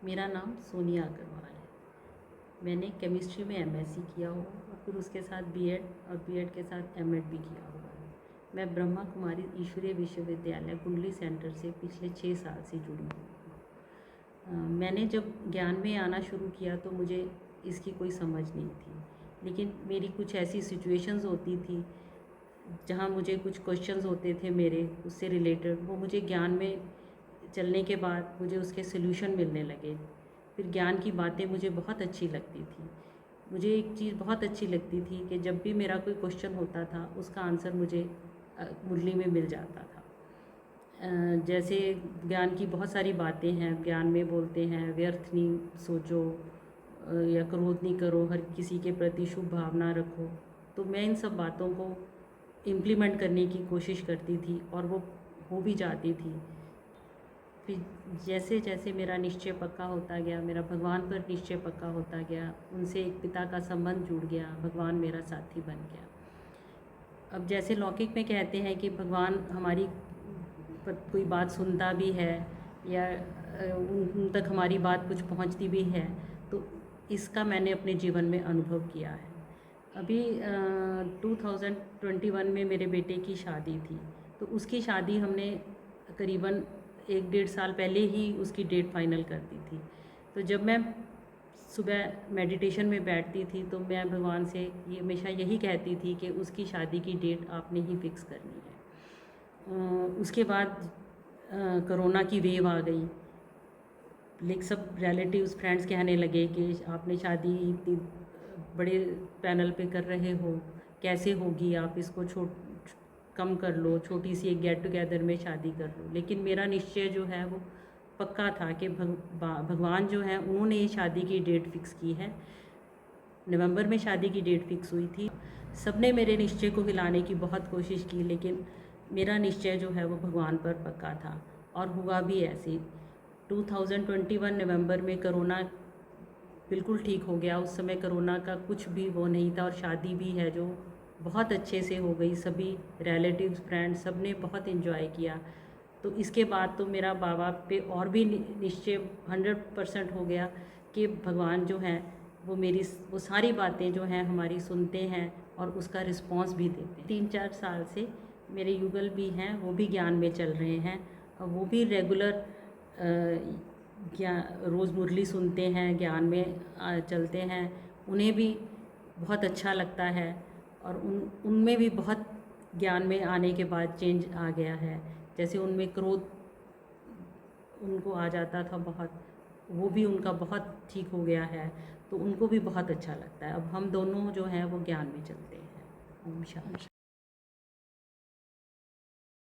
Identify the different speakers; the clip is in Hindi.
Speaker 1: मेरा नाम सोनिया अग्रवाल है। मैंने केमिस्ट्री में एमएससी किया हुआ और फिर उसके साथ बीएड और बीएड के साथ एमएड भी किया हुआ है। मैं ब्रह्मा कुमारी ईश्वरीय विश्वविद्यालय कुंडली सेंटर से पिछले 6 साल से जुड़ी हुई हूँ। मैंने जब ज्ञान में आना शुरू किया तो मुझे इसकी कोई समझ नहीं थी, लेकिन मेरी कुछ ऐसी सिचुएशंस होती थी जहाँ मुझे कुछ क्वेश्चंस होते थे मेरे उससे रिलेटेड, वो मुझे ज्ञान में चलने के बाद मुझे उसके सल्यूशन मिलने लगे। फिर ज्ञान की बातें मुझे बहुत अच्छी लगती थी। मुझे एक चीज़ बहुत अच्छी लगती थी कि जब भी मेरा कोई क्वेश्चन होता था उसका आंसर मुझे मुरली में मिल जाता था। जैसे ज्ञान की बहुत सारी बातें हैं, ज्ञान में बोलते हैं व्यर्थ नहीं सोचो या क्रोध नहीं करो, हर किसी के प्रति शुभ भावना रखो। तो मैं इन सब बातों को इम्प्लीमेंट करने की कोशिश करती थी और वो हो भी जाती थी। फिर जैसे जैसे मेरा निश्चय पक्का होता गया, मेरा भगवान पर निश्चय पक्का होता गया, उनसे एक पिता का संबंध जुड़ गया, भगवान मेरा साथी बन गया। अब जैसे लौकिक में कहते हैं कि भगवान हमारी कोई बात सुनता भी है या उन तक हमारी बात कुछ पहुंचती भी है, तो इसका मैंने अपने जीवन में अनुभव किया है। अभी 2021 में मेरे बेटे की शादी थी, तो उसकी शादी हमने करीबन 1-1.5 साल पहले ही उसकी डेट फाइनल कर दी थी। तो जब मैं सुबह मेडिटेशन में बैठती थी तो मैं भगवान से ये हमेशा यही कहती थी कि उसकी शादी की डेट आपने ही फिक्स करनी है। उसके बाद कोरोना की वेव आ गई, लेकिन सब रिलेटिव्स फ्रेंड्स कहने लगे कि आपने शादी इतनी बड़े पैनल पे कर रहे हो, कैसे होगी, आप इसको कम कर लो, छोटी सी एक गेट टुगेदर में शादी कर लो। लेकिन मेरा निश्चय जो है वो पक्का था कि भगवान जो है उन्होंने ये शादी की डेट फिक्स की है। नवंबर में शादी की डेट फिक्स हुई थी। सबने मेरे निश्चय को हिलाने की बहुत कोशिश की, लेकिन मेरा निश्चय जो है वो भगवान पर पक्का था और हुआ भी ऐसे। 2021 नवंबर में कोरोना बिल्कुल ठीक हो गया। उस समय कोरोना का कुछ भी वो नहीं था और शादी भी है जो बहुत अच्छे से हो गई। सभी रिलेटिव्स फ्रेंड्स सब ने बहुत इन्जॉय किया। तो इसके बाद तो मेरा बाबा पे और भी निश्चय 100% हो गया कि भगवान जो हैं वो सारी बातें जो हैं हमारी सुनते हैं और उसका रिस्पॉन्स भी देते हैं। 3-4 साल से मेरे युगल भी हैं, वो भी ज्ञान में चल रहे हैं और वो भी रेगुलर रोज़ मुरली सुनते हैं, ज्ञान में चलते हैं। उन्हें भी बहुत अच्छा लगता है और उनमें भी बहुत ज्ञान में आने के बाद चेंज आ गया है। जैसे उनमें क्रोध उनको आ जाता था बहुत, वो भी उनका बहुत ठीक हो गया है, तो उनको भी बहुत अच्छा लगता है। अब हम दोनों जो हैं वो ज्ञान में चलते हैं। ओम शांति।